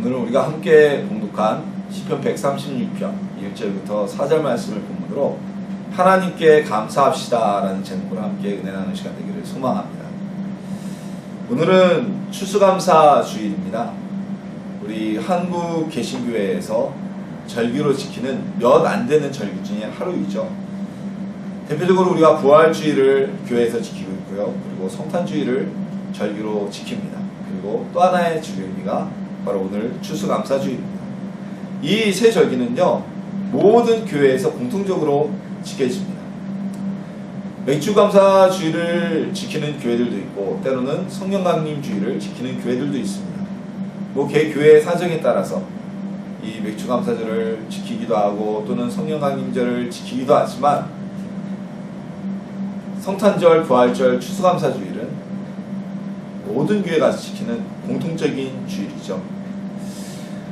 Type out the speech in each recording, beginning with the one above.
오늘은 우리가 함께 봉독한 시편 136편 1절부터 4절 말씀을 본문으로 하나님께 감사합시다 라는 제목으로 함께 은혜 나누는 시간 되기를 소망합니다. 오늘은 추수감사 주일입니다. 우리 한국 개신교회에서 절기로 지키는 몇 안 되는 절기 중에 하루이죠. 대표적으로 우리가 부활주일을 교회에서 지키고 있고요. 그리고 성탄주일을 절기로 지킵니다. 그리고 또 하나의 주일기가 바로 오늘 추수감사주일입니다. 이 세 절기는요, 모든 교회에서 공통적으로 지켜집니다. 맥주감사주일을 지키는 교회들도 있고, 때로는 성령강림주일을 지키는 교회들도 있습니다. 개 교회의 사정에 따라서 이 맥주감사절을 지키기도 하고, 또는 성령강림절을 지키기도 하지만, 성탄절, 부활절, 추수감사주일은 모든 교회가 지키는 공통적인 주일이죠.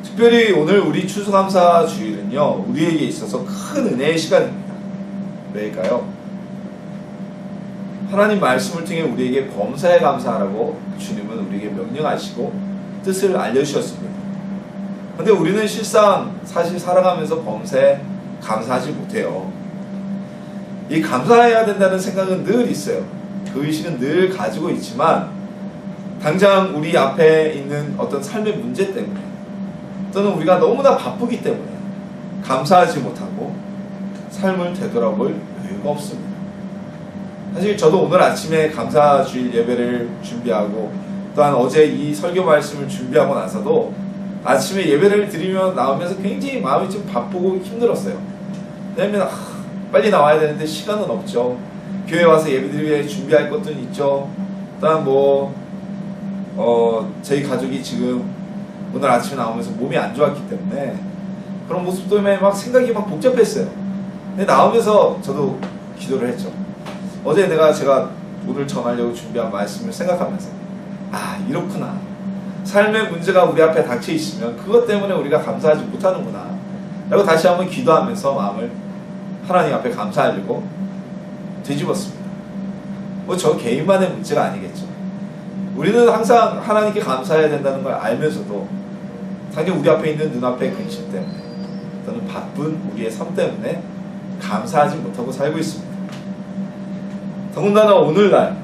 특별히 오늘 우리 추수감사주일은요, 우리에게 있어서 큰 은혜의 시간입니다. 왜일까요? 하나님 말씀을 통해 우리에게 범사에 감사하라고 주님은 우리에게 명령하시고 뜻을 알려주셨습니다. 그런데 우리는 실상 사실 살아가면서 범사에 감사하지 못해요. 이 감사해야 된다는 생각은 늘 있어요. 그 의식은 늘 가지고 있지만 당장 우리 앞에 있는 어떤 삶의 문제 때문에, 또는 우리가 너무나 바쁘기 때문에 감사하지 못하고 삶을 되돌아볼 여유가 없습니다. 사실 저도 오늘 아침에 감사주일 예배를 준비하고, 또한 어제 이 설교 말씀을 준비하고 나서도 아침에 예배를 드리며 나오면서 굉장히 마음이 좀 바쁘고 힘들었어요. 왜냐면 빨리 나와야 되는데 시간은 없죠. 교회 와서 예배드리기 위해 준비할 것도 있죠. 또한 저희 가족이 지금 오늘 아침에 나오면서 몸이 안 좋았기 때문에 그런 모습 때문에 막 생각이 막 복잡했어요. 근데 나오면서 저도 기도를 했죠. 어제 제가 오늘 전하려고 준비한 말씀을 생각하면서, 이렇구나. 삶의 문제가 우리 앞에 닥쳐 있으면 그것 때문에 우리가 감사하지 못하는구나 라고 다시 한번 기도하면서 마음을 하나님 앞에 감사하려고 뒤집었습니다. 저 개인만의 문제가 아니겠죠. 우리는 항상 하나님께 감사해야 된다는 걸 알면서도 당연히 우리 앞에 있는 눈앞의 근심 때문에, 또는 바쁜 우리의 삶 때문에 감사하지 못하고 살고 있습니다. 더군다나 오늘날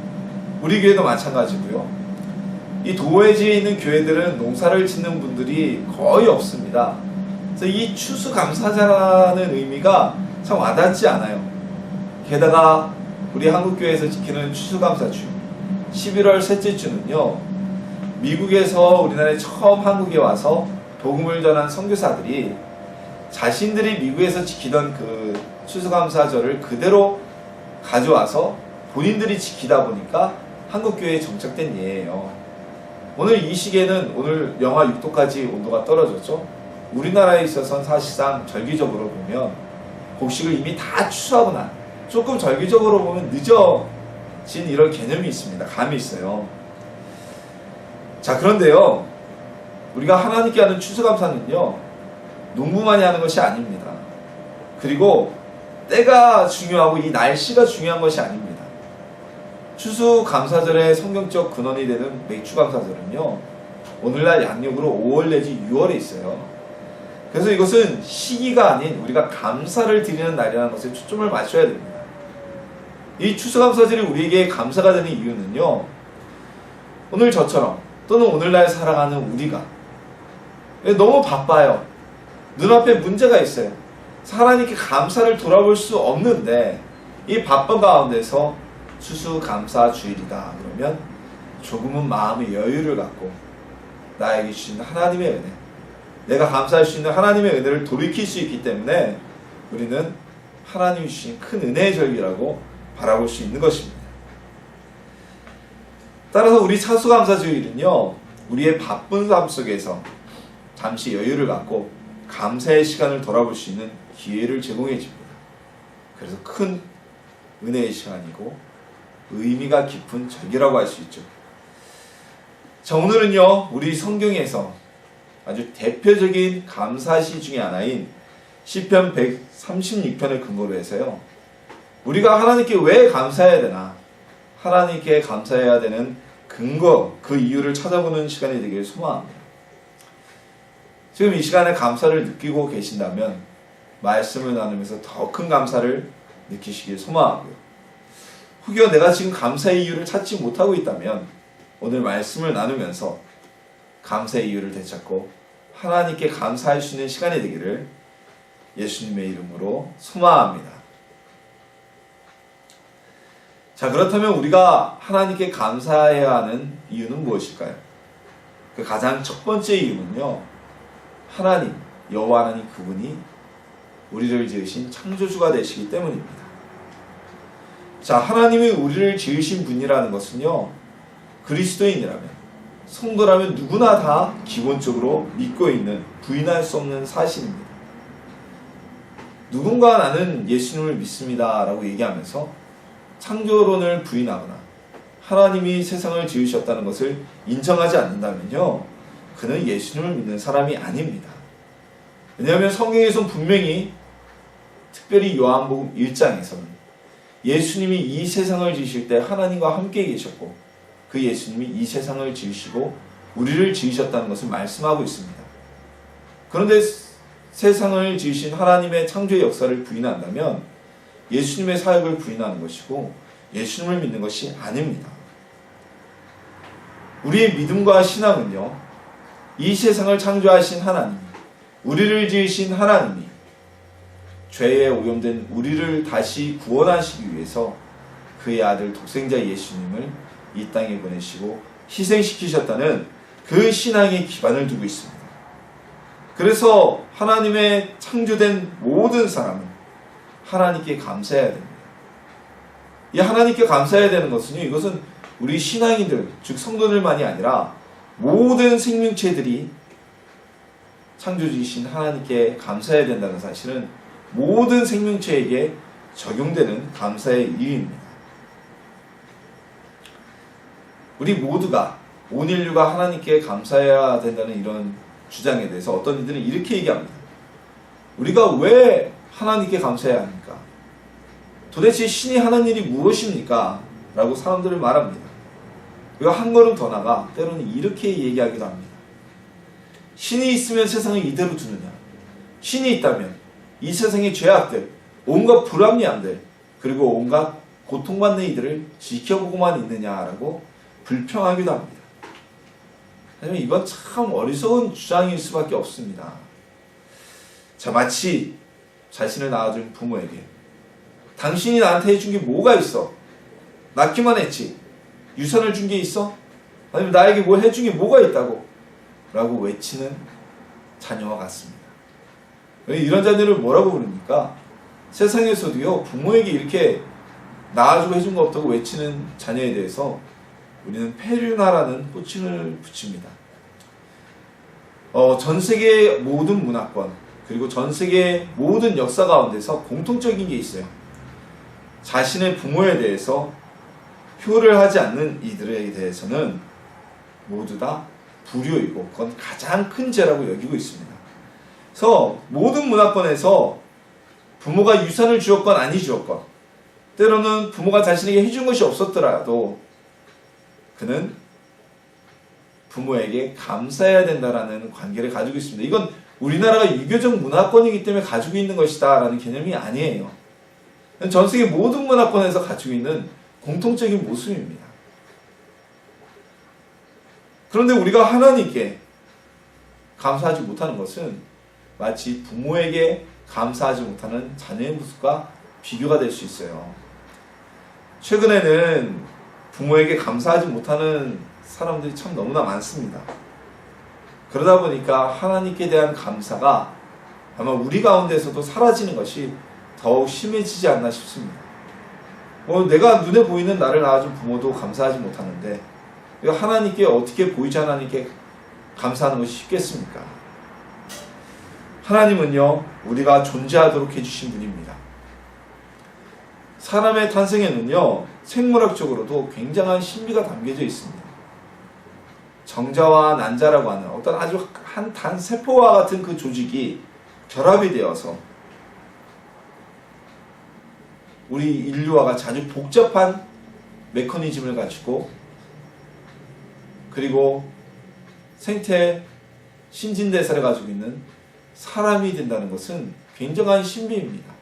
우리 교회도 마찬가지고요. 이 도회지에 있는 교회들은 농사를 짓는 분들이 거의 없습니다. 그래서 이 추수감사자라는 의미가 참 와닿지 않아요. 게다가 우리 한국교회에서 지키는 추수감사주 11월 셋째 주는요, 미국에서 우리나라에 처음 한국에 와서 복음을 전한 선교사들이 자신들이 미국에서 지키던 그 추수감사절을 그대로 가져와서 본인들이 지키다 보니까 한국교회에 정착된 예예요. 오늘 이 시기에는 오늘 영하 6도까지 온도가 떨어졌죠. 우리나라에 있어서는 사실상 절기적으로 보면 곡식을 이미 다 추수하고 난, 조금 절기적으로 보면 늦어진 이런 개념이 있습니다. 감이 있어요. 자, 그런데요, 우리가 하나님께 하는 추수감사는요, 농부만이 하는 것이 아닙니다. 그리고 때가 중요하고 이 날씨가 중요한 것이 아닙니다. 추수감사절의 성경적 근원이 되는 맥주감사절은요, 오늘날 양력으로 5월 내지 6월에 있어요. 그래서 이것은 시기가 아닌 우리가 감사를 드리는 날이라는 것에 초점을 맞춰야 됩니다. 이 추수감사절이 우리에게 감사가 되는 이유는요, 오늘 저처럼 또는 오늘날 살아가는 우리가 너무 바빠요. 눈앞에 문제가 있어요. 하나님께 감사를 돌아볼 수 없는데 이 바쁜 가운데서 추수감사주일이다 그러면 조금은 마음의 여유를 갖고 나에게 주신 하나님의 은혜, 내가 감사할 수 있는 하나님의 은혜를 돌이킬 수 있기 때문에 우리는 하나님이 주신 큰 은혜의 절기라고 바라볼 수 있는 것입니다. 따라서 우리 추수감사주일은요, 우리의 바쁜 삶 속에서 잠시 여유를 갖고 감사의 시간을 돌아볼 수 있는 기회를 제공해 줍니다. 그래서 큰 은혜의 시간이고 의미가 깊은 절기라고 할 수 있죠. 자, 오늘은요, 우리 성경에서 아주 대표적인 감사시 중에 하나인 시편 136편을 근거로 해서요, 우리가 하나님께 왜 감사해야 되나, 하나님께 감사해야 되는 근거, 그 이유를 찾아보는 시간이 되길 소망합니다. 지금 이 시간에 감사를 느끼고 계신다면 말씀을 나누면서 더 큰 감사를 느끼시길 소망하고요. 혹여 내가 지금 감사의 이유를 찾지 못하고 있다면 오늘 말씀을 나누면서 감사의 이유를 되찾고 하나님께 감사할 수 있는 시간이 되기를 예수님의 이름으로 소망합니다. 자, 그렇다면 우리가 하나님께 감사해야 하는 이유는 무엇일까요? 그 가장 첫 번째 이유는요, 하나님, 여호와 하나님 그분이 우리를 지으신 창조주가 되시기 때문입니다. 자, 하나님이 우리를 지으신 분이라는 것은요, 그리스도인이라면, 성도라면 누구나 다 기본적으로 믿고 있는, 부인할 수 없는 사실입니다. 누군가 나는 예수님을 믿습니다 라고 얘기하면서 창조론을 부인하거나 하나님이 세상을 지으셨다는 것을 인정하지 않는다면요, 그는 예수님을 믿는 사람이 아닙니다. 왜냐하면 성경에서는 분명히 특별히 요한복음 1장에서는 예수님이 이 세상을 지으실 때 하나님과 함께 계셨고 그 예수님이 이 세상을 지으시고 우리를 지으셨다는 것을 말씀하고 있습니다. 그런데 세상을 지으신 하나님의 창조의 역사를 부인한다면 예수님의 사역을 부인하는 것이고 예수님을 믿는 것이 아닙니다. 우리의 믿음과 신앙은요, 이 세상을 창조하신 하나님, 우리를 지으신 하나님이 죄에 오염된 우리를 다시 구원하시기 위해서 그의 아들 독생자 예수님을 이 땅에 보내시고 희생시키셨다는 그 신앙의 기반을 두고 있습니다. 그래서 하나님의 창조된 모든 사람은 하나님께 감사해야 됩니다. 이 하나님께 감사해야 되는 것은요, 이것은 우리 신앙인들, 즉 성도들만이 아니라 모든 생명체들이 창조주이신 하나님께 감사해야 된다는 사실은 모든 생명체에게 적용되는 감사의 이유입니다. 우리 모두가, 온 인류가 하나님께 감사해야 된다는 이런 주장에 대해서 어떤 이들은 이렇게 얘기합니다. 우리가 왜 하나님께 감사해야 합니까? 도대체 신이 하는 일이 무엇입니까? 라고 사람들을 말합니다. 우리가 한 걸음 더 나가 때로는 이렇게 얘기하기도 합니다. 신이 있으면 세상을 이대로 두느냐? 신이 있다면 이 세상의 죄악들, 온갖 불합리함들, 그리고 온갖 고통받는 이들을 지켜보고만 있느냐라고 불평하기도 합니다. 하지만 이건 참 어리석은 주장일 수밖에 없습니다. 자, 마치 자신을 낳아준 부모에게 당신이 나한테 해준 게 뭐가 있어? 낳기만 했지. 유산을 준 게 있어? 아니면 나에게 뭘 해준 게 뭐가 있다고? 라고 외치는 자녀와 같습니다. 이런 자녀를 뭐라고 부릅니까? 세상에서도요, 부모에게 이렇게 낳아주고 해준 거 없다고 외치는 자녀에 대해서 우리는 페류나라는 호칭을 붙입니다. 전 세계 모든 문화권, 그리고 전 세계 모든 역사 가운데서 공통적인 게 있어요. 자신의 부모에 대해서 효를 하지 않는 이들에 대해서는 모두 다 불효이고 그건 가장 큰 죄라고 여기고 있습니다. 그래서 모든 문화권에서 부모가 유산을 주었건 아니 주었건, 때로는 부모가 자신에게 해준 것이 없었더라도 그는 부모에게 감사해야 된다라는 관계를 가지고 있습니다. 이건 우리나라가 유교적 문화권이기 때문에 가지고 있는 것이다 라는 개념이 아니에요. 전 세계 모든 문화권에서 가지고 있는 공통적인 모습입니다. 그런데 우리가 하나님께 감사하지 못하는 것은 마치 부모에게 감사하지 못하는 자녀의 모습과 비교가 될 수 있어요. 최근에는 부모에게 감사하지 못하는 사람들이 참 너무나 많습니다. 그러다 보니까 하나님께 대한 감사가 아마 우리 가운데서도 사라지는 것이 더욱 심해지지 않나 싶습니다. 내가 눈에 보이는 나를 낳아준 부모도 감사하지 못하는데 하나님께 어떻게 보이지 하나님께 감사하는 것이 쉽겠습니까? 하나님은요, 우리가 존재하도록 해주신 분입니다. 사람의 탄생에는요, 생물학적으로도 굉장한 신비가 담겨져 있습니다. 정자와 난자라고 하는 어떤 아주 한 단세포와 같은 그 조직이 결합이 되어서 우리 인류와 같이 아주 복잡한 메커니즘을 가지고, 그리고 생태 신진대사를 가지고 있는 사람이 된다는 것은 굉장한 신비입니다.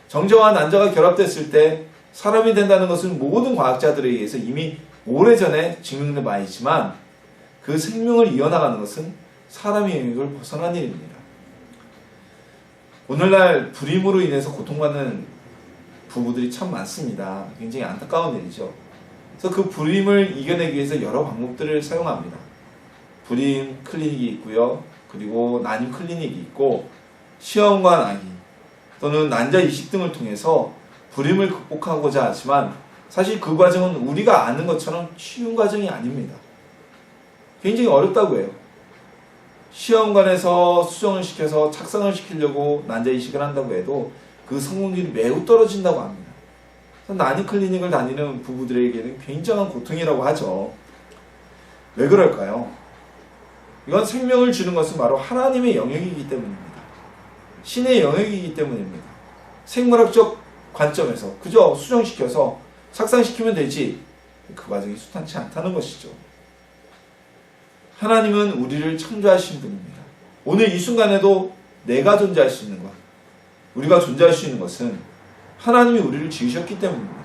정자와 난자가 결합됐을 때 사람이 된다는 것은 모든 과학자들에 의해서 이미 오래전에 증명된 바 있지만 그 생명을 이어나가는 것은 사람의 영역을 벗어난 일입니다. 오늘날 불임으로 인해서 고통받는 부부들이 참 많습니다. 굉장히 안타까운 일이죠. 그래서 그 불임을 이겨내기 위해서 여러 방법들을 사용합니다. 불임 클리닉이 있고요. 그리고 난임 클리닉이 있고 시험과 낭이 또는 난자 이식 등을 통해서 불임을 극복하고자 하지만 사실 그 과정은 우리가 아는 것처럼 쉬운 과정이 아닙니다. 굉장히 어렵다고 해요. 시험관에서 수정을 시켜서 착상을 시키려고 난자 이식을 한다고 해도 그 성공률이 매우 떨어진다고 합니다. 난임 클리닉을 다니는 부부들에게는 굉장한 고통이라고 하죠. 왜 그럴까요? 이건 생명을 주는 것은 바로 하나님의 영역이기 때문입니다. 신의 영역이기 때문입니다. 생물학적 관점에서 그저 수정시켜서 착상시키면 되지 그 과정이 순탄치 않다는 것이죠. 하나님은 우리를 창조하신 분입니다. 오늘 이 순간에도 내가 존재할 수 있는 것, 우리가 존재할 수 있는 것은 하나님이 우리를 지으셨기 때문입니다.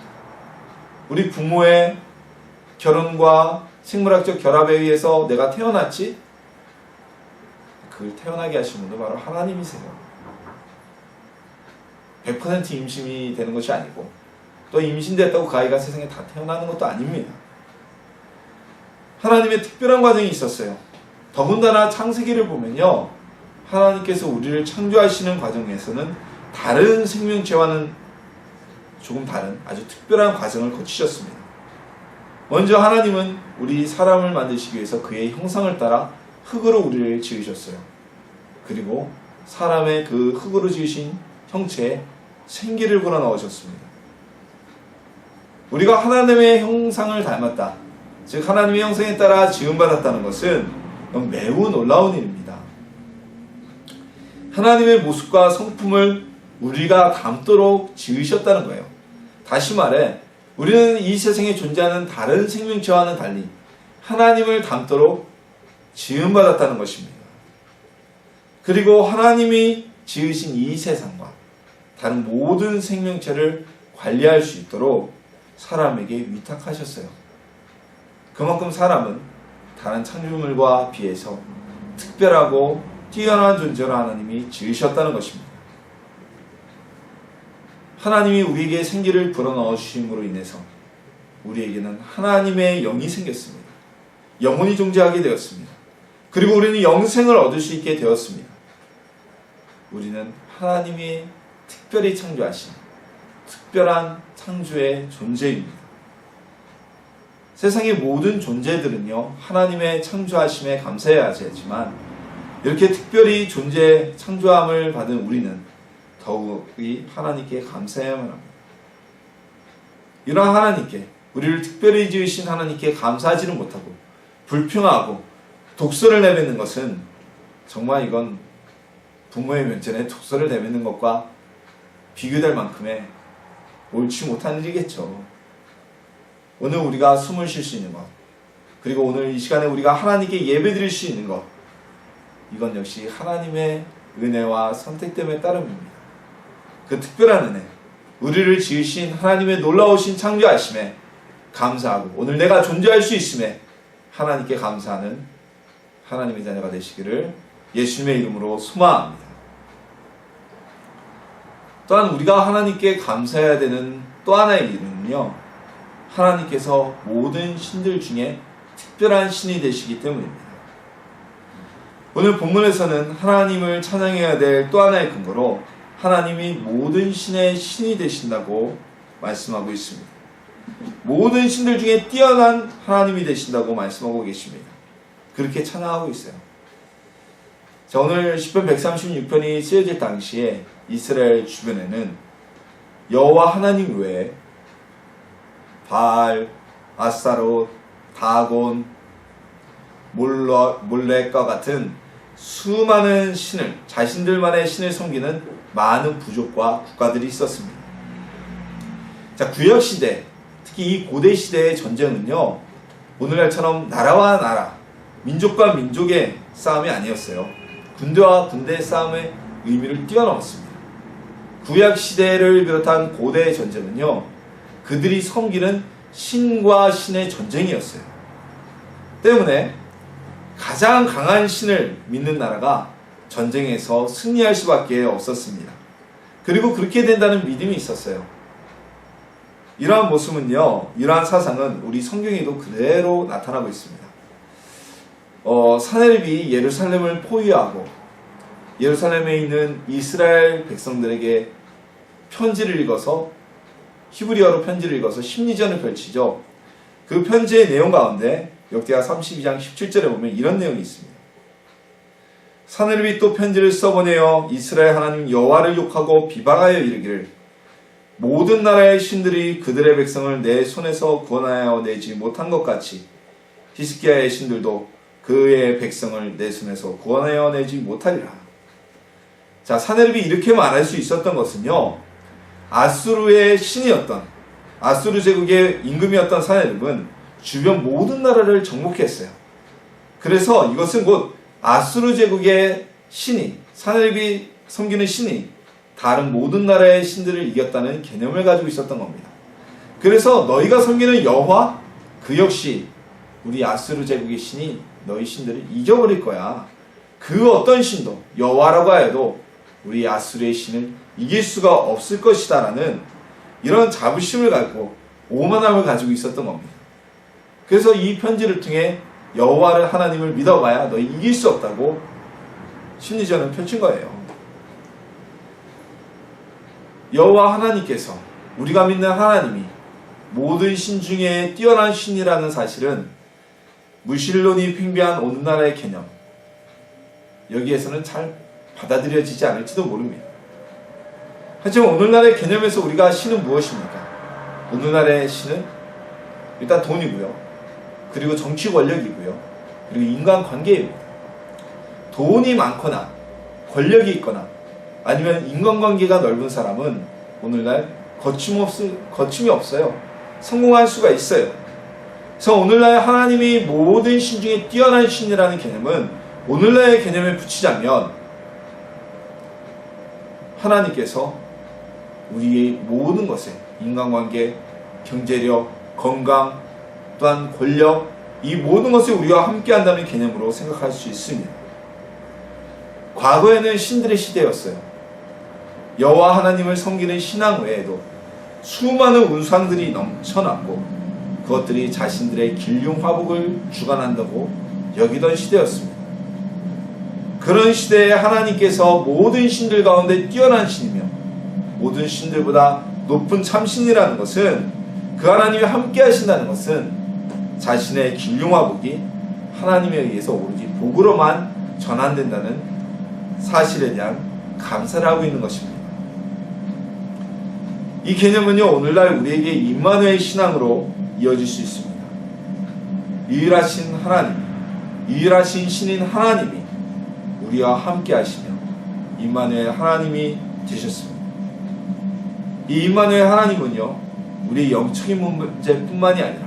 우리 부모의 결혼과 생물학적 결합에 의해서 내가 태어났지? 그걸 태어나게 하신 분도 바로 하나님이세요. 100% 임신이 되는 것이 아니고 또 임신됐다고 그 아이가 세상에 다 태어나는 것도 아닙니다. 하나님의 특별한 과정이 있었어요. 더군다나 창세기를 보면요, 하나님께서 우리를 창조하시는 과정에서는 다른 생명체와는 조금 다른 아주 특별한 과정을 거치셨습니다. 먼저 하나님은 우리 사람을 만드시기 위해서 그의 형상을 따라 흙으로 우리를 지으셨어요. 그리고 사람의 그 흙으로 지으신 형체에 생기를 불어넣으셨습니다. 우리가 하나님의 형상을 닮았다, 즉 하나님의 형상에 따라 지음받았다는 것은 매우 놀라운 일입니다. 하나님의 모습과 성품을 우리가 닮도록 지으셨다는 거예요. 다시 말해 우리는 이 세상에 존재하는 다른 생명체와는 달리 하나님을 닮도록 지음받았다는 것입니다. 그리고 하나님이 지으신 이 세상과 다른 모든 생명체를 관리할 수 있도록 사람에게 위탁하셨어요. 그만큼 사람은 다른 창조물과 비해서 특별하고 뛰어난 존재로 하나님이 지으셨다는 것입니다. 하나님이 우리에게 생기를 불어넣어 주심으로 인해서 우리에게는 하나님의 영이 생겼습니다. 영혼이 존재하게 되었습니다. 그리고 우리는 영생을 얻을 수 있게 되었습니다. 우리는 하나님이 특별히 창조하신 특별한 창조의 존재입니다. 세상의 모든 존재들은요, 하나님의 창조하심에 감사해야 하지만 이렇게 특별히 창조함을 받은 우리는 더욱이 하나님께 감사해야만 합니다. 이러한 하나님께, 우리를 특별히 지으신 하나님께 감사하지는 못하고 불평하고 독설을 내뱉는 것은 정말 이건 부모의 면전에 독설을 내뱉는 것과 비교될 만큼의 옳지 못한 일이겠죠. 오늘 우리가 숨을 쉴 수 있는 것, 그리고 오늘 이 시간에 우리가 하나님께 예배드릴 수 있는 것, 이건 역시 하나님의 은혜와 선택됨에 따름입니다. 그 특별한 은혜, 우리를 지으신 하나님의 놀라우신 창조하심에 감사하고 오늘 내가 존재할 수 있음에 하나님께 감사하는 하나님의 자녀가 되시기를 예수님의 이름으로 소망합니다. 또한 우리가 하나님께 감사해야 되는 또 하나의 이유는요, 하나님께서 모든 신들 중에 특별한 신이 되시기 때문입니다. 오늘 본문에서는 하나님을 찬양해야 될 또 하나의 근거로 하나님이 모든 신의 신이 되신다고 말씀하고 있습니다. 모든 신들 중에 뛰어난 하나님이 되신다고 말씀하고 계십니다. 그렇게 찬양하고 있어요. 자, 오늘 시편 136편이 쓰여질 당시에 이스라엘 주변에는 여호와 하나님 외에 바알, 아스타롯, 다곤, 몰렉과 같은 수많은 신을, 자신들만의 신을 섬기는 많은 부족과 국가들이 있었습니다. 자, 구역시대, 특히 이 고대시대의 전쟁은요, 오늘날처럼 나라와 나라, 민족과 민족의 싸움이 아니었어요. 군대와 군대의 싸움의 의미를 뛰어넘었습니다. 구약 시대를 비롯한 고대의 전쟁은요, 그들이 섬기는 신과 신의 전쟁이었어요. 때문에 가장 강한 신을 믿는 나라가 전쟁에서 승리할 수밖에 없었습니다. 그리고 그렇게 된다는 믿음이 있었어요. 이러한 모습은요, 이러한 사상은 우리 성경에도 그대로 나타나고 있습니다. 사내립이 예루살렘을 포위하고 예루살렘에 있는 이스라엘 백성들에게 편지를 읽어서, 히브리어로 편지를 읽어서 심리전을 펼치죠. 그 편지의 내용 가운데 역대하 32장 17절에 보면 이런 내용이 있습니다. 사내립이 또 편지를 써보내어 이스라엘 하나님 여호와를 욕하고 비방하여 이르기를, 모든 나라의 신들이 그들의 백성을 내 손에서 구원하여 내지 못한 것 같이 히스기야의 신들도 그의 백성을 내 손에서 구원하여 내지 못하리라. 자, 사내립이 이렇게 말할 수 있었던 것은요, 아수르의 신이었던, 아수르 제국의 임금이었던 사내립은 주변 모든 나라를 정복했어요. 그래서 이것은 곧 아수르 제국의 신이, 사내립이 섬기는 신이 다른 모든 나라의 신들을 이겼다는 개념을 가지고 있었던 겁니다. 그래서 너희가 섬기는 여호와, 그 역시 우리 아수르 제국의 신이 너희 신들을 이겨버릴 거야. 그 어떤 신도 여호와라고 하여도 우리 아수르의 신을 이길 수가 없을 것이다 라는 이런 자부심을 갖고 오만함을 가지고 있었던 겁니다. 그래서 이 편지를 통해 여호와를, 하나님을 믿어봐야 너희 이길 수 없다고 심리전을 펼친 거예요. 여호와 하나님께서, 우리가 믿는 하나님이 모든 신 중에 뛰어난 신이라는 사실은 무신론이 팽배한 오늘날의 개념, 여기에서는 잘 받아들여지지 않을지도 모릅니다. 하지만 오늘날의 개념에서 우리가 신은 무엇입니까? 오늘날의 신은 일단 돈이고요, 그리고 정치 권력이고요, 그리고 인간관계입니다. 돈이 많거나 권력이 있거나 아니면 인간관계가 넓은 사람은 오늘날 거침이 없어요. 성공할 수가 있어요. 그래서 오늘날 하나님이 모든 신 중에 뛰어난 신이라는 개념은 오늘날의 개념에 붙이자면, 하나님께서 우리의 모든 것에, 인간관계, 경제력, 건강, 또한 권력, 이 모든 것을 우리와 함께 한다는 개념으로 생각할 수 있습니다. 과거에는 신들의 시대였어요. 여호와 하나님을 섬기는 신앙 외에도 수많은 우상들이 넘쳐났고 그것들이 자신들의 길흉 화복을 주관한다고 여기던 시대였습니다. 그런 시대에 하나님께서 모든 신들 가운데 뛰어난 신이며 모든 신들보다 높은 참신이라는 것은, 그 하나님이 함께 하신다는 것은 자신의 길흉 화복이 하나님에 의해서 오로지 복으로만 전환된다는 사실에 대한 감사를 하고 있는 것입니다. 이 개념은요, 오늘날 우리에게 임마누엘 신앙으로 이어질 수 있습니다. 유일하신 하나님, 유일하신 신인 하나님이 우리와 함께 하시며 임마누엘 하나님이 되셨습니다. 이 임마누엘 하나님은요, 우리의 영적인 문제뿐만이 아니라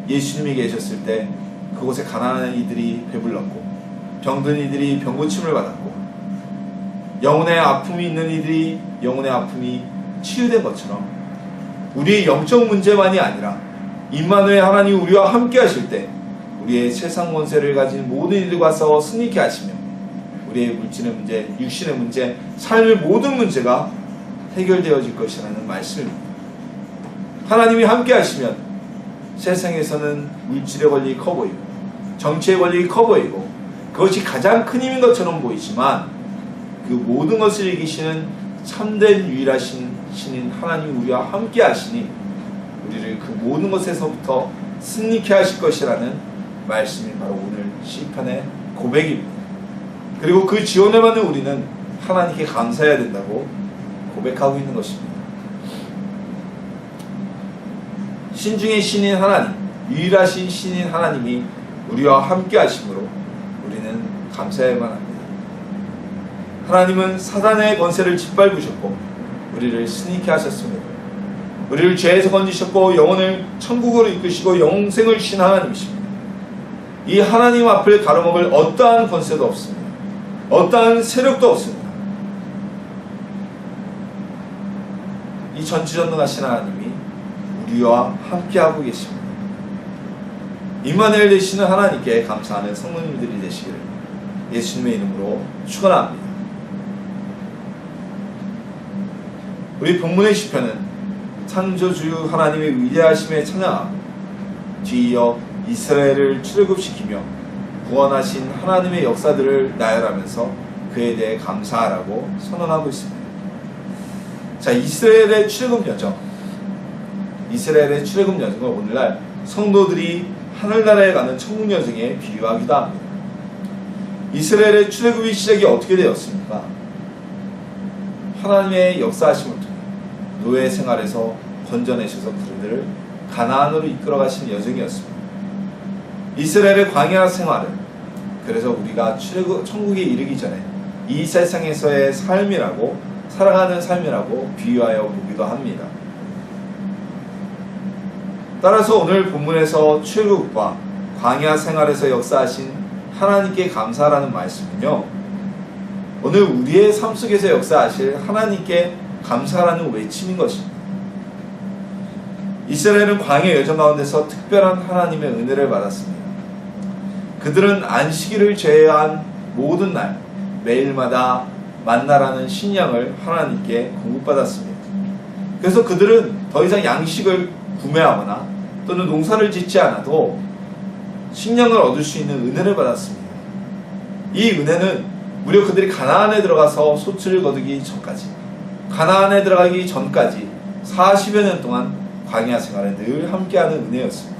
예수님이 계셨을 때 그곳에 가난한 이들이 배불렀고 병든 이들이 병고침을 받았고 영혼의 아픔이 있는 이들이 영혼의 아픔이 치유된 것처럼 우리의 영적 문제만이 아니라 임마누엘 하나님이 우리와 함께 하실 때 우리의 세상 권세를 가진 모든 이들과 싸워 승리케 하시며 우리의 물질의 문제, 육신의 문제, 삶의 모든 문제가 해결되어질 것이라는 말씀입니다. 하나님이 함께 하시면 세상에서는 물질의 권력이 커 보이고 정치의 권력이 커 보이고 그것이 가장 큰 힘인 것처럼 보이지만 그 모든 것을 이기시는 참된 유일하신 신인 하나님이 우리와 함께 하시니 우리를 그 모든 것에서부터 승리케 하실 것이라는 말씀이 바로 오늘 시편의 고백입니다. 그리고 그 지원을 받는 우리는 하나님께 감사해야 된다고 고백하고 있는 것입니다. 신 중의 신인 하나님, 유일하신 신인 하나님이 우리와 함께 하심으로 우리는 감사해야만 합니다. 하나님은 사단의 권세를 짓밟으셨고 우리를 승리케 하셨습니다. 우리를 죄에서 건지셨고 영혼을 천국으로 이끄시고 영생을 주신 하나님이십니다. 이 하나님 앞을 가로막을 어떠한 권세도 없습니다. 어떠한 세력도 없습니다. 이 전지전능하신 하나님이 우리와 함께하고 계십니다. 임마누엘 되시는 하나님께 감사하는 성도님들이 되시기를 예수님의 이름으로 축원합니다. 우리 본문의 시편은 창조주 하나님의 위대하심에 찬양하고 뒤이어 이스라엘을 출애굽시키며 구원하신 하나님의 역사들을 나열하면서 그에 대해 감사하라고 선언하고 있습니다. 자, 이스라엘의 출애굽 여정, 이스라엘의 출애굽 여정을 오늘날 성도들이 하늘나라에 가는 천국 여정에 비유하기도 합니다. 이스라엘의 출애굽의 시작이 어떻게 되었습니까? 하나님의 역사하심을 통해 노예 생활에서 건져내셔서 그들을 가나안으로 이끌어가신 여정이었습니다. 이스라엘의 광야 생활은 그래서 우리가 천국에 이르기 전에 이 세상에서의 삶이라고, 살아가는 삶이라고 비유하여 보기도 합니다. 따라서 오늘 본문에서 출애굽과 광야 생활에서 역사하신 하나님께 감사라는 말씀은요, 오늘 우리의 삶 속에서 역사하실 하나님께 감사라는 외침인 것입니다. 이스라엘은 광야 여정 가운데서 특별한 하나님의 은혜를 받았습니다. 그들은 안식일을 제외한 모든 날 매일마다 만나라는 신양을 하나님께 공급받았습니다. 그래서 그들은 더 이상 양식을 구매하거나 또는 농사를 짓지 않아도 식량을 얻을 수 있는 은혜를 받았습니다. 이 은혜는 무려 그들이 가나안에 들어가서 소출을 거두기 전까지, 가나안에 들어가기 전까지 40여 년 동안 광야 생활에 늘 함께하는 은혜였습니다.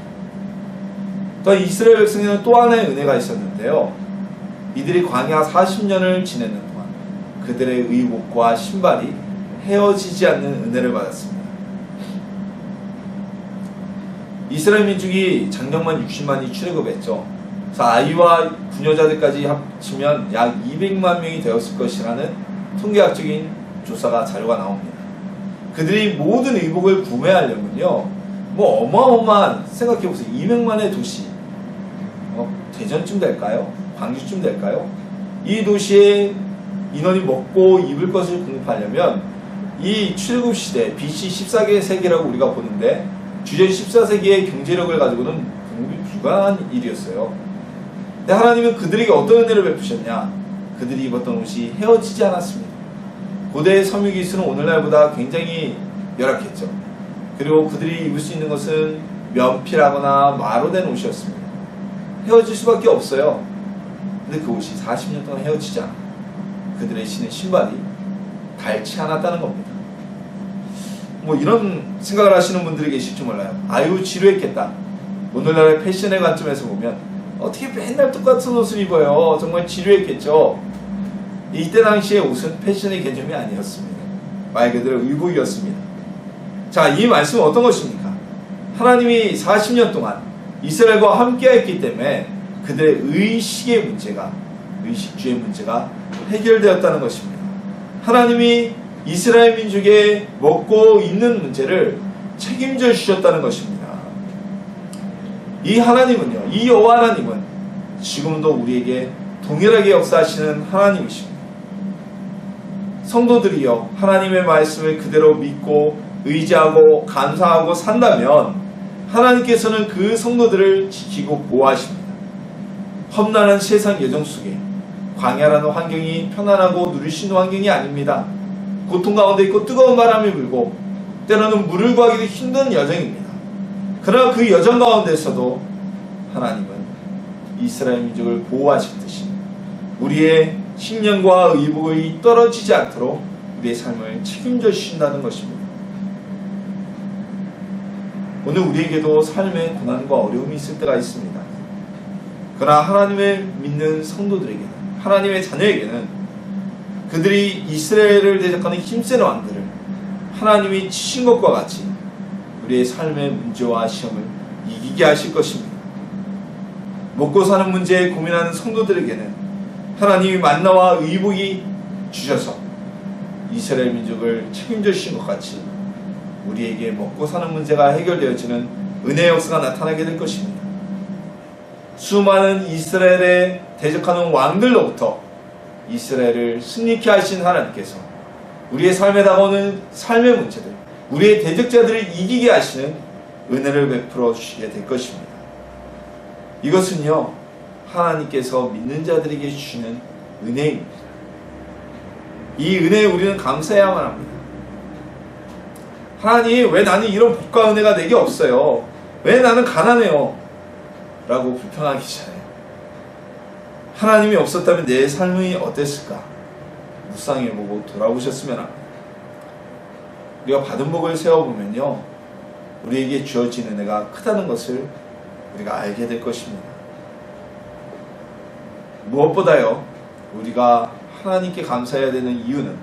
또 이스라엘 백성에는 또 하나의 은혜가 있었는데요, 이들이 광야 40년을 지내는 동안 그들의 의복과 신발이 헤어지지 않는 은혜를 받았습니다. 이스라엘 민족이 작년만 60만이 출애굽했죠. 그래서 아이와 부녀자들까지 합치면 약 200만 명이 되었을 것이라는 통계학적인 조사가 자료가 나옵니다. 그들이 모든 의복을 구매하려면요, 뭐 어마어마한, 생각해보세요. 200만의 도시, 대전쯤 될까요? 광주쯤 될까요? 이 도시에 인원이 먹고 입을 것을 공급하려면 이 출애굽 시대 BC 14세기라고 우리가 보는데 주전 14세기의 경제력을 가지고는 공급이 불가능한 일이었어요. 근데 하나님은 그들에게 어떤 은혜를 베푸셨냐? 그들이 입었던 옷이 헤어지지 않았습니다. 고대의 섬유기술은 오늘날보다 굉장히 열악했죠. 그리고 그들이 입을 수 있는 것은 면피라거나 마로 된 옷이었습니다. 헤어질 수밖에 없어요. 근데 그 옷이 40년 동안 헤어지지 않아 그들의 신은 신발이 닳지 않았다는 겁니다. 뭐 이런 생각을 하시는 분들이 계실지 몰라요. 아유, 지루했겠다. 오늘날의 패션의 관점에서 보면 어떻게 맨날 똑같은 옷을 입어요. 정말 지루했겠죠. 이때 당시의 옷은 패션의 개념이 아니었습니다. 말 그대로 의복이었습니다. 자, 이 말씀은 어떤 것입니까? 하나님이 40년 동안 이스라엘과 함께했기 때문에 그들의 의식의 문제가, 의식주의 문제가 해결되었다는 것입니다. 하나님이 이스라엘 민족의 먹고 입는 문제를 책임져 주셨다는 것입니다. 이 하나님은요, 이 여호와 하나님은 지금도 우리에게 동일하게 역사하시는 하나님이십니다. 성도들이요, 하나님의 말씀을 그대로 믿고 의지하고 감사하고 산다면 하나님께서는 그 성도들을 지키고 보호하십니다. 험난한 세상 여정 속에 광야라는 환경이 편안하고 누리시는 환경이 아닙니다. 고통 가운데 있고 뜨거운 바람이 불고 때로는 물을 구하기도 힘든 여정입니다. 그러나 그 여정 가운데서도 하나님은 이스라엘 민족을 보호하시듯이 우리의 식량과 의복이 떨어지지 않도록 우리의 삶을 책임져 주신다는 것입니다. 오늘 우리에게도 삶의 고난과 어려움이 있을 때가 있습니다. 그러나 하나님을 믿는 성도들에게는, 하나님의 자녀에게는 그들이 이스라엘을 대적하는 힘센 왕들을 하나님이 치신 것과 같이 우리의 삶의 문제와 시험을 이기게 하실 것입니다. 먹고 사는 문제에 고민하는 성도들에게는 하나님이 만나와 의복이 주셔서 이스라엘 민족을 책임져 주신 것 같이 우리에게 먹고 사는 문제가 해결되어지는 은혜의 역사가 나타나게 될 것입니다. 수많은 이스라엘에 대적하는 왕들로부터 이스라엘을 승리케 하신 하나님께서 우리의 삶에 다가오는 삶의 문제들, 우리의 대적자들을 이기게 하시는 은혜를 베풀어 주시게 될 것입니다. 이것은요, 하나님께서 믿는 자들에게 주시는 은혜입니다. 이 은혜에 우리는 감사해야만 합니다. 하나님, 왜 나는 이런 복과 은혜가 내게 없어요? 왜 나는 가난해요? 라고 불평하기 전에 하나님이 없었다면 내 삶이 어땠을까? 묵상해보고 돌아보셨으면 합니다. 우리가 받은 복을 세워보면요, 우리에게 주어진 은혜가 크다는 것을 우리가 알게 될 것입니다. 무엇보다요, 우리가 하나님께 감사해야 되는 이유는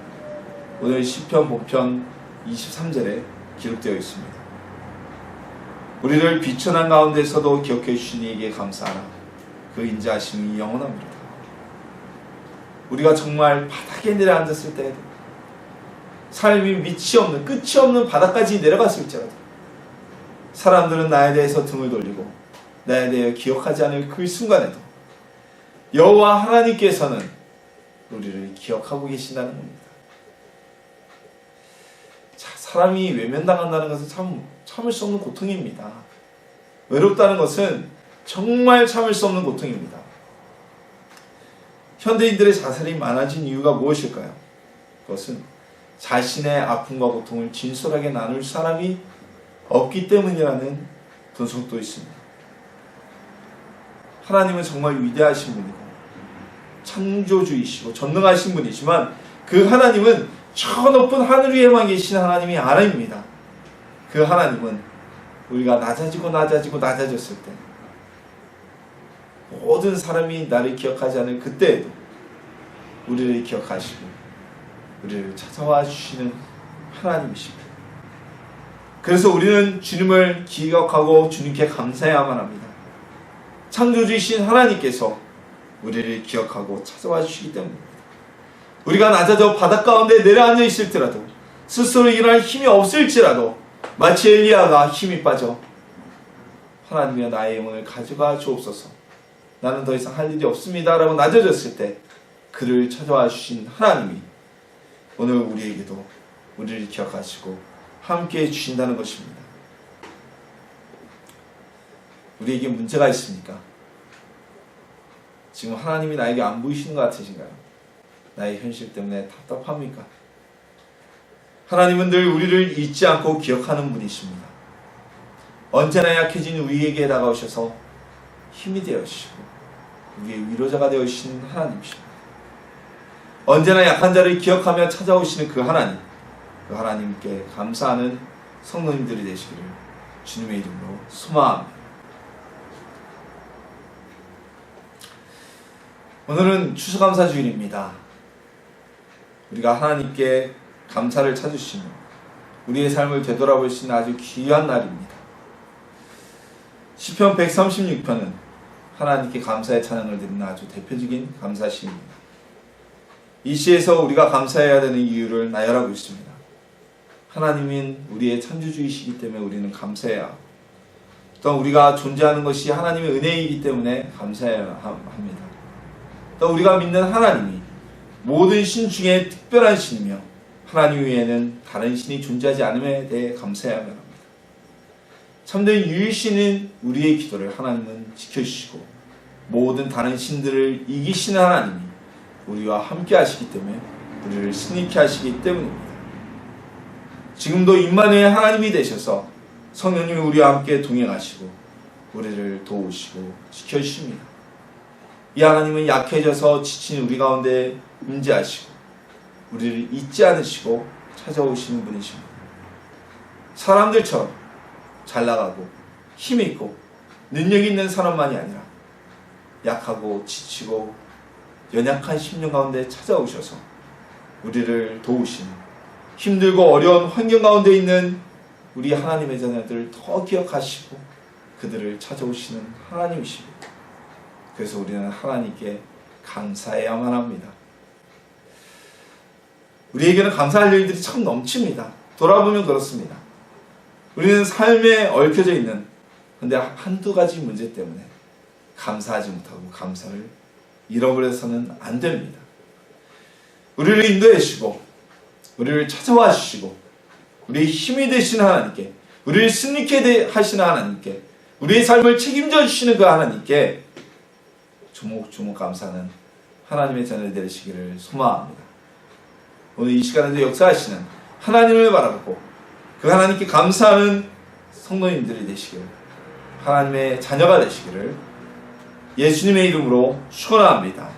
오늘 시편 본편 23절에 기록되어 있습니다. 우리를 비천한 가운데서도 기억해 주신 이에게 감사하라. 그 인자하심이 영원합니다. 우리가 정말 바닥에 내려앉았을 때, 삶이 밑이 없는, 끝이 없는 바닥까지 내려갔을지라도 사람들은 나에 대해서 등을 돌리고 나에 대해 기억하지 않을 그 순간에도 여호와 하나님께서는 우리를 기억하고 계신다는 겁니다. 자, 사람이 외면당한다는 것은 참을 수 없는 고통입니다. 외롭다는 것은 정말 참을 수 없는 고통입니다. 현대인들의 자살이 많아진 이유가 무엇일까요? 그것은 자신의 아픔과 고통을 진솔하게 나눌 사람이 없기 때문이라는 분석도 있습니다. 하나님은 정말 위대하신 분이고 창조주이시고 전능하신 분이지만 그 하나님은 저 높은 하늘 위에만 계신 하나님이 아닙니다. 그 하나님은 우리가 낮아졌을 때, 모든 사람이 나를 기억하지 않을 그때에도 우리를 기억하시고 우리를 찾아와 주시는 하나님이십니다. 그래서 우리는 주님을 기억하고 주님께 감사해야만 합니다. 창조주이신 하나님께서 우리를 기억하고 찾아와 주시기 때문입니다. 우리가 낮아져 바닷 가운데 내려앉아 있을지라도, 스스로 일어날 힘이 없을지라도, 마치 엘리야가 힘이 빠져 하나님이여 나의 영혼을 가져가 주옵소서, 나는 더 이상 할 일이 없습니다 라고 낮아졌을 때 그를 찾아와 주신 하나님이 오늘 우리에게도 우리를 기억하시고 함께해 주신다는 것입니다. 우리에게 문제가 있습니까? 지금 하나님이 나에게 안 보이시는 것 같으신가요? 나의 현실 때문에 답답합니까? 하나님은 늘 우리를 잊지 않고 기억하는 분이십니다. 언제나 약해진 우리에게 다가오셔서 힘이 되어주시고 우리의 위로자가 되어주신 하나님이십니다. 언제나 약한 자를 기억하며 찾아오시는 그 하나님, 그 하나님께 감사하는 성도님들이 되시기를 주님의 이름으로 소망합니다. 오늘은 추수감사주일입니다. 우리가 하나님께 감사를 찾으시며 우리의 삶을 되돌아볼 수 있는 아주 귀한 날입니다. 시편 136편은 하나님께 감사의 찬양을 드리는 아주 대표적인 감사시입니다. 이 시에서 우리가 감사해야 되는 이유를 나열하고 있습니다. 하나님인 우리의 창조주이시기 때문에 우리는 감사해야 하고, 또 우리가 존재하는 것이 하나님의 은혜이기 때문에 감사해야 합니다. 또 우리가 믿는 하나님이 모든 신 중에 특별한 신이며 하나님 외에는 다른 신이 존재하지 않음에 대해 감사해야만 합니다. 참된 유일신인 우리의 기도를 하나님은 지켜주시고 모든 다른 신들을 이기시는 하나님이 우리와 함께 하시기 때문에 우리를 승리케 하시기 때문입니다. 지금도 임마누엘 하나님이 되셔서 성령님이 우리와 함께 동행하시고 우리를 도우시고 지켜주십니다. 이 하나님은 약해져서 지친 우리 가운데 임재하시고 우리를 잊지 않으시고 찾아오시는 분이십니다. 사람들처럼 잘나가고 힘있고 능력 있는 사람만이 아니라 약하고 지치고 연약한 심령 가운데 찾아오셔서 우리를 도우시는, 힘들고 어려운 환경 가운데 있는 우리 하나님의 자녀들을 더 기억하시고 그들을 찾아오시는 하나님이십니다. 그래서 우리는 하나님께 감사해야만 합니다. 우리에게는 감사할 일들이 참 넘칩니다. 돌아보면 그렇습니다. 우리는 삶에 얽혀져 있는, 근데 한두 가지 문제 때문에 감사하지 못하고 감사를 잃어버려서는 안 됩니다. 우리를 인도해 주시고 우리를 찾아와 주시고 우리의 힘이 되시는 하나님께, 우리를 승리케 하시는 하나님께, 우리의 삶을 책임져 주시는 그 하나님께 조목조목 감사하는 하나님의 자녀 되시기를 소망합니다. 오늘 이 시간에도 역사하시는 하나님을 바라보고 그 하나님께 감사하는 성도님들이 되시기를, 하나님의 자녀가 되시기를 예수님의 이름으로 축원합니다.